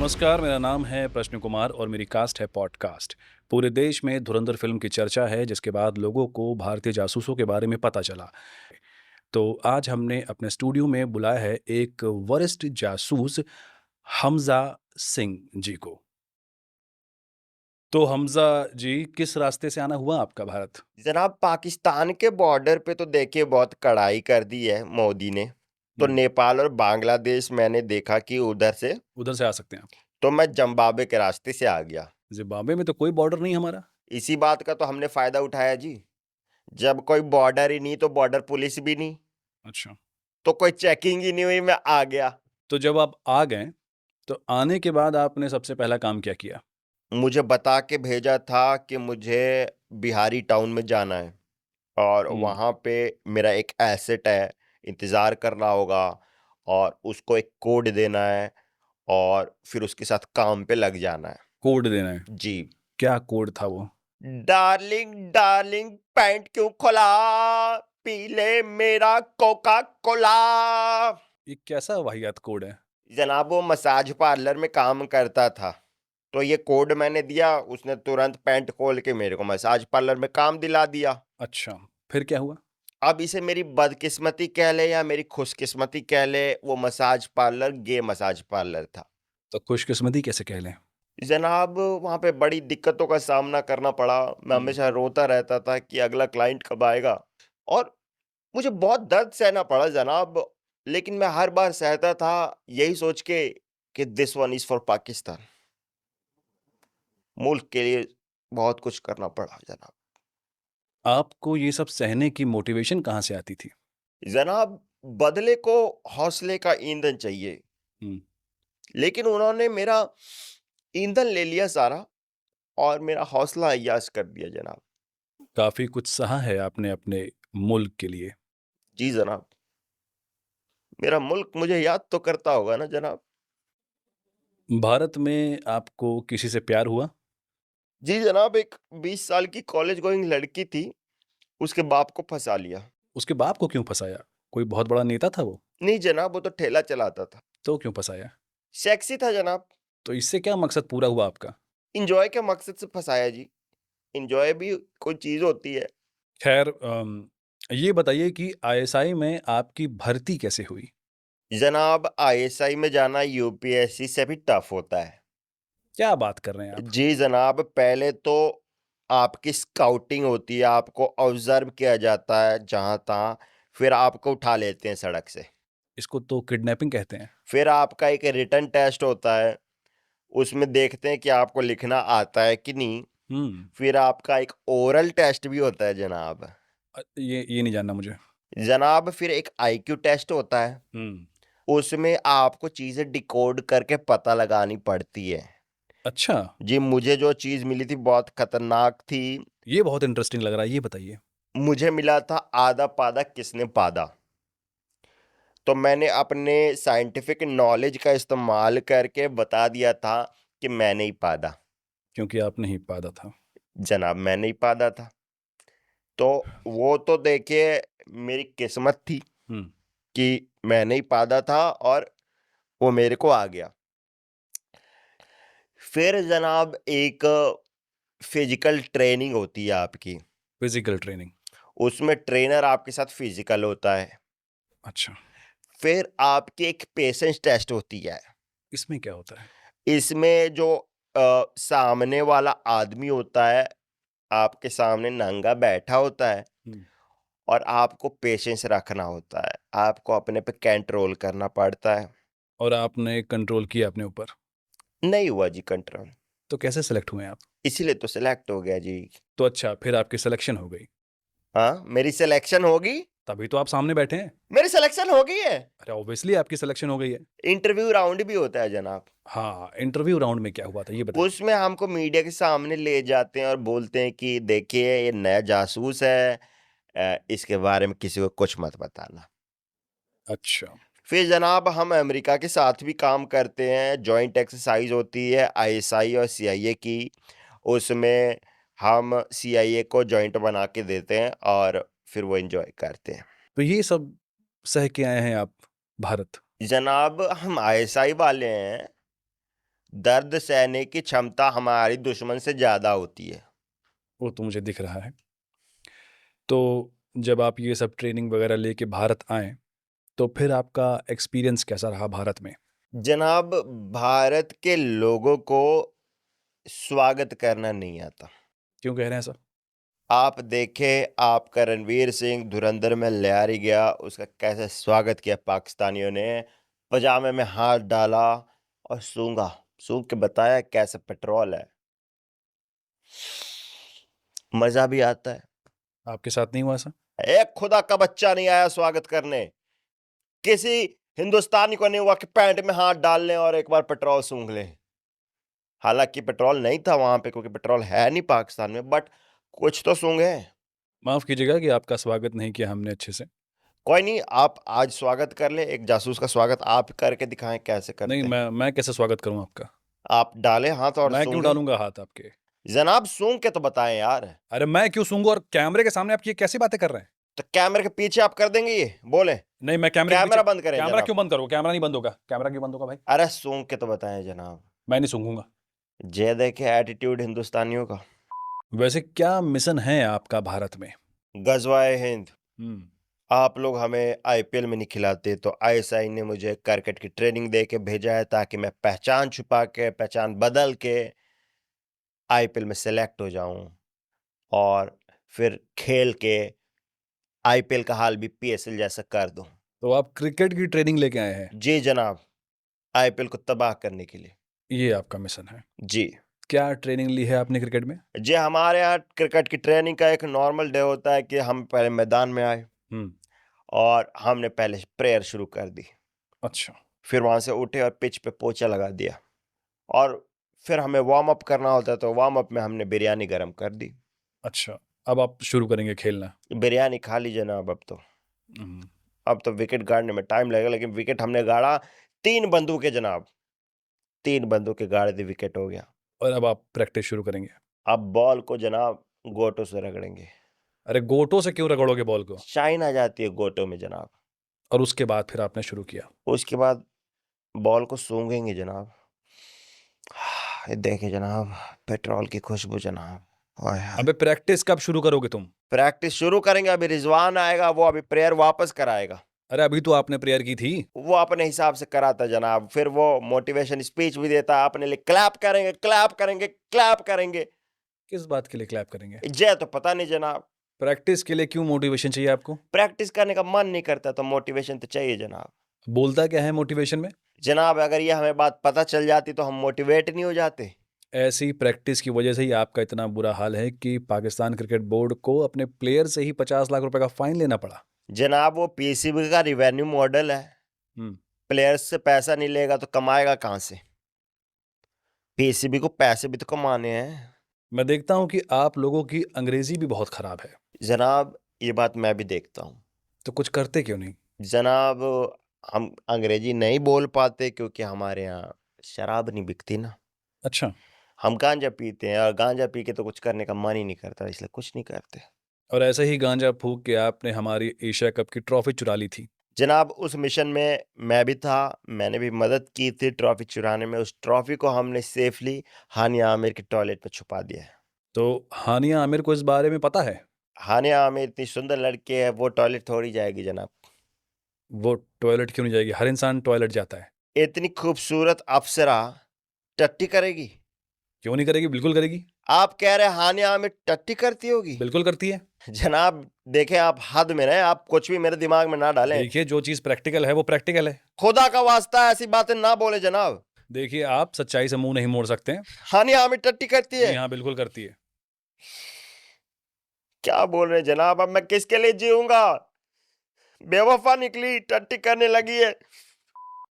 नमस्कार, मेरा नाम है प्रश्न कुमार और मेरी कास्ट है पॉडकास्ट। पूरे देश में धुरंधर फ़िल्म की चर्चा है जिसके बाद लोगों को भारतीय जासूसों के बारे में पता चला। तो आज हमने अपने स्टूडियो में बुलाया है एक वरिष्ठ जासूस हमज़ा सिंह जी को। तो हमज़ा जी, किस रास्ते से आना हुआ आपका भारत? जनाब पाकिस्तान के बॉर्डर पे तो देखिए बहुत कड़ाई कर दी है मोदी ने। तो हुँ, नेपाल और बांग्लादेश मैंने देखा कि उधर से, उधर से आ सकते हैं आप। तो मैं ज़िम्बाब्वे के रास्ते से आ गया। ज़िम्बाब्वे में तो कोई बॉर्डर नहीं हमारा। इसी बात का तो हमने फ़ायदा उठाया जी। जब कोई बॉर्डर ही नहीं तो बॉर्डर पुलिस भी नहीं, अच्छा, तो कोई चेकिंग ही नहीं हुई, मैं आ गया। तो जब आप आ गए, तो आने के बाद आपने सबसे पहला काम क्या किया? मुझे बता के भेजा था कि मुझे बिहारी टाउन में जाना है और हुँ, वहाँ पे मेरा एक एसेट है, इंतज़ार कर रहा होगा और उसको एक कोड देना है और फिर उसके साथ काम पे लग जाना है। कोड देना है। जी। क्या कोड था वो? डार्लिंग डार्लिंग पैंट क्यों खोला? पी ले मेरा कोका कोला। ये कैसा वाहियात कोड है? जनाब वो मसाज पार्लर में काम करता था। तो ये कोड मैंने दिया, उसने तुरंत पैंट खोल के मेरे को मसाज पार्लर में काम दिला दिया। अच्छा, फिर क्या हुआ? अब इसे मेरी बदकिस्मती कह ले या मेरी खुशकिस्मती कह ले, वो मसाज पार्लर गे मसाज पार्लर था। तो खुशकिस्मती कैसे कह लें? जनाब वहाँ पे बड़ी दिक्कतों का सामना करना पड़ा। मैं हुँ, हमेशा रोता रहता था कि अगला क्लाइंट कब आएगा और मुझे बहुत दर्द सहना पड़ा जनाब, लेकिन मैं हर बार सहता था यही सोच के कि this one is for Pakistan. मुल्क के लिए बहुत कुछ करना पड़ा जनाब। आपको ये सब सहने की मोटिवेशन कहाँ से आती थी? जनाब बदले को हौसले का ईंधन चाहिए, हुँ, लेकिन उन्होंने मेरा ईंधन ले लिया सारा और मेरा हौसला अय्याश कर दिया जनाब। काफ़ी कुछ सहा है आपने अपने मुल्क के लिए। जी जनाब, मेरा मुल्क मुझे याद तो करता होगा ना जनाब। भारत में आपको किसी से प्यार हुआ? जी जनाब, एक 20 साल की कॉलेज गोइंग लड़की थी, उसके बाप को फँसा लिया। उसके बाप को क्यों फँसाया? कोई बहुत बड़ा नेता था वो? नहीं जनाब, वो तो ठेला चलाता था। तो क्यों फँसाया? सेक्सी था जनाब। तो इससे क्या मकसद पूरा हुआ आपका? एन्जॉय के मकसद से फँसाया जी। एन्जॉय भी कोई चीज़ होती है। ख़ैर ये बताइए कि आईएसआई में आपकी भर्ती कैसे हुई? जनाब आईएसआई में जाना यूपीएससी से भी टफ होता है। क्या बात कर रहे हैं आप? जी जनाब, पहले तो आपकी स्काउटिंग होती है, आपको ऑब्ज़र्व किया जाता है जहाँ-तहाँ, फिर आपको उठा लेते हैं सड़क से। इसको तो किडनैपिंग कहते हैं। फिर आपका एक रिटन टेस्ट होता है, उसमें देखते हैं कि आपको लिखना आता है कि नहीं। हुँ, फिर आपका एक ओरल टेस्ट भी होता है जनाब। ये नहीं जानना मुझे। जनाब फिर एक आईक्यू टेस्ट होता है, हुँ, उसमें आपको चीज़ें डिकोड करके पता लगानी पड़ती है। अच्छा। जी, मुझे जो चीज़ मिली थी बहुत खतरनाक थी। ये बहुत इंटरेस्टिंग लग रहा है, ये बताइए। मुझे मिला था आधा-पादा किसने पादा। तो मैंने अपने साइंटिफिक नॉलेज का इस्तेमाल करके बता दिया था कि मैंने ही पादा। क्योंकि आपने ही पादा था। जनाब मैंने ही पादा था। तो वो तो देखिए मेरी किस्मत थी हुँ, कि मैंने ही पादा था और वो मेरे को आ गया। फिर जनाब एक फिज़िकल ट्रेनिंग होती है आपकी। Physical training. उसमें ट्रेनर आपके साथ फिज़िकल होता है। अच्छा, फिर आपकी एक पेशेंस टेस्ट होती है। इसमें क्या होता है? इसमें जो सामने वाला आदमी होता है, आपके सामने नंगा बैठा होता है हुँ, और आपको पेशेंस रखना होता है। आपको अपने पे कंट्रोल करना पड़ता है। और आपने कंट्रोल किया अपने ऊपर, नहीं हुआ जी कंट्रोल, तो कैसे सेलेक्ट हुए आप? इसीलिए तो सिलेक्ट हो गया जी। तो अच्छा, फिर आपकी सिलेक्शन हो गई, हाँ, मेरी सिलेक्शन होगी? तभी तो आप सामने बैठे हैं। मेरी सिलेक्शन हो गई है। अरे ऑब्वियसली आपकी सिलेक्शन हो गई है। इंटरव्यू राउंड भी होता है जनाब। हाँ, इंटरव्यू राउंड में क्या हुआ था, ये बताइए? उसमें हमको मीडिया के सामने ले जाते हैं और बोलते हैं कि देखिए ये नया जासूस है, इसके बारे में किसी को कुछ मत बताना। अच्छा, फिर जनाब हम अमेरिका के साथ भी काम करते हैं, जॉइंट एक्सरसाइज होती है आईएसआई और सीआईए की। उसमें हम सीआईए को जॉइंट बना के देते हैं और फिर वो एन्जॉय करते हैं। तो ये सब सह के आए हैं आप भारत। जनाब हम आईएसआई वाले हैं, दर्द सहने की क्षमता हमारी दुश्मन से ज़्यादा होती है। वो तो मुझे दिख रहा है। तो जब आप ये सब ट्रेनिंग वगैरह लेके भारत आए, तो फिर आपका एक्सपीरियंस कैसा रहा भारत में? जनाब, भारत के लोगों को स्वागत करना नहीं आता। क्यों कह रहे हैं ऐसा? आप देखें, आपका रणवीर सिंह धुरंधर में लियारी गया, उसका कैसे स्वागत किया पाकिस्तानियों ने। पजामे में हाथ डाला और सूंघ के बताया कैसे पेट्रोल है। मज़ा भी आता है। आपके साथ नहीं हुआ ऐसा? एक खुदा का बच्चा नहीं आया स्वागत करने। किसी हिंदुस्तानी को नहीं हुआ कि पैंट में हाथ डाल लें और एक बार पेट्रोल सूंघ लें। हालांकि पेट्रोल नहीं था वहां पे, क्योंकि पेट्रोल है नहीं पाकिस्तान में, बट कुछ तो सूंघे। माफ़ कीजिएगा कि आपका स्वागत नहीं किया हमने अच्छे से। कोई नहीं, आप आज स्वागत कर ले। एक जासूस का स्वागत आप करके दिखाएं कैसे नहीं, करते हैं। मैं कैसे स्वागत करूँ आपका? आप डालें हाथ और मैं क्यों सूंघें। डालूँगा हाथ आपके? जनाब, सूंघ के तो बताएं यार। अरे मैं क्यों सूंघूँ, और कैमरे के सामने आप ये कैसी बातें कर रहे हैं? तो कैमरे के पीछे आप कर देंगे ये, बोले। नहीं, मैं कैमरे के पीछे। कैमरा बंद करें कैमरा जनाब। क्यों बंद करूँ? कैमरा नहीं बंद होगा। कैमरा क्यों बंद होगा भाई? अरे सूंघ के तो बताएं जनाब। मैं नहीं सूंघूंगा। जे देखे एटीट्यूड हिंदुस्तानियों का। वैसे क्या मिशन है आपका भारत में? गजवाए हिंद। हम्म। आप लोग हमें आईपीएल में नहीं खिलाते, तो आईएसआई ने मुझे क्रिकेट की ट्रेनिंग दे के भेजा है, ताकि मैं पहचान छुपा के, पहचान बदल के आईपीएल में सेलेक्ट हो जाऊं और फिर खेल के आईपीएल का हाल भी पीएसएल जैसा कर दूं। तो आप क्रिकेट की ट्रेनिंग लेके आए हैं? जी जनाब, आईपीएल को तबाह करने के लिए। ये आपका मिशन है? जी क्या ट्रेनिंग ली है आपने क्रिकेट में? जी, हमारे यहाँ क्रिकेट की ट्रेनिंग का एक नॉर्मल डे होता है कि हम पहले मैदान में आए हम्म। और हमने पहले प्रेयर शुरू कर दी। अच्छा। फिर वहाँ से उठे और पिच पे पोछा लगा दिया, और फिर हमें वार्म अप करना होता है, तो वार्म अप में हमने बिरयानी गरम कर दी। अच्छा, अब आप शुरू करेंगे खेलना? बिरयानी खा ली जनाब। हम्म। अब तो विकेट गाड़ने में टाइम लगेगा, लेकिन विकेट हमने गाड़ा 3 बंदूकें जनाब। 3 बंदूकें गाड़ दी, विकेट हो गया। और अब आप प्रैक्टिस शुरू करेंगे? अब बॉल को जनाब गोटों से रगड़ेंगे। अरे गोटों से क्यों रगड़ोगे बॉल को? शाइन आ जाती है गोटों में जनाब। और उसके बाद फिर आपने शुरू किया? उसके बाद बॉल को सूंघेंगे जनाब। ये देखिए जनाब, पेट्रोल की खुशबू जनाब। ओए होए। अबे प्रैक्टिस कब शुरू करोगे तुम? प्रैक्टिस शुरू करेंगे, अभी रिजवान आएगा, वो अभी प्रेयर वापस कराएगा। अरे अभी तो आपने प्रेयर की थी। वो अपने हिसाब से कराता जनाब, फिर वो मोटिवेशन स्पीच भी देता है अपने लिए। क्लैप करेंगे, क्लैप करेंगे, क्लैप करेंगे। किस बात के लिए क्लैप करेंगे? जय तो पता नहीं जनाब। प्रैक्टिस के लिए क्यों मोटिवेशन चाहिए आपको? प्रैक्टिस करने का मन नहीं करता, तो मोटिवेशन तो चाहिए जनाब। बोलता क्या है मोटिवेशन में? जनाब, अगर ये हमें बात पता चल जाती तो हम मोटिवेट नहीं हो जाते। ऐसी प्रैक्टिस की वजह से ही आपका इतना बुरा हाल है कि पाकिस्तान क्रिकेट बोर्ड को अपने प्लेयर से ही 50 लाख रुपए का फाइन लेना पड़ा। जनाब, वो पीसीबी का रिवेन्यू मॉडल है। हम्म। प्लेयर्स से पैसा नहीं लेगा तो कमाएगा कहाँ से? पीसीबी को पैसे भी तो कमाने हैं। मैं देखता हूं कि आप लोगों की अंग्रेजी भी बहुत खराब है। जनाब, ये बात मैं भी देखता हूँ। तो कुछ करते क्यों नहीं? जनाब, हम अंग्रेजी नहीं बोल पाते क्योंकि हमारे यहाँ शराब नहीं बिकती ना। अच्छा। हम गांजा पीते हैं, और गांजा पी के तो कुछ करने का मन ही नहीं करता, इसलिए कुछ नहीं करते। और ऐसे ही गांजा फूंक के आपने हमारी एशिया कप की ट्रॉफी चुरा ली थी। जनाब, उस मिशन में मैं भी था, मैंने भी मदद की थी ट्रॉफी चुराने में। उस ट्रॉफी को हमने सेफली हानिया आमिर के टॉयलेट में छुपा दिया है। तो हानिया आमिर को इस बारे में पता है? हानिया आमिर इतनी सुंदर लड़की है, वो टॉयलेट थोड़ी जाएगी जनाब। वो टॉयलेट क्यों नहीं जाएगी? हर इंसान टॉयलेट जाता है। इतनी खूबसूरत अप्सरा टट्टी करेगी? क्यों नहीं करेगी? बिल्कुल करेगी। आप कह रहे हैं हानिया आमिर टट्टी करती होगी? बिल्कुल करती है। जनाब देखें, आप हद में रहें, आप कुछ भी मेरे दिमाग में ना डालें। देखिए, जो चीज प्रैक्टिकल है वो प्रैक्टिकल है। खुदा का वास्ता ऐसी बातें ना बोले जनाब। देखिए, आप सच्चाई से मुंह नहीं मोड़ सकते हैं। हानिया आमिर टट्टी करती है? जी हाँ, बिल्कुल करती है। क्या बोल रहे हैं जनाब? अब मैं किसके लिए जीऊंगा? बेवफा निकली, टट्टी करने लगी है।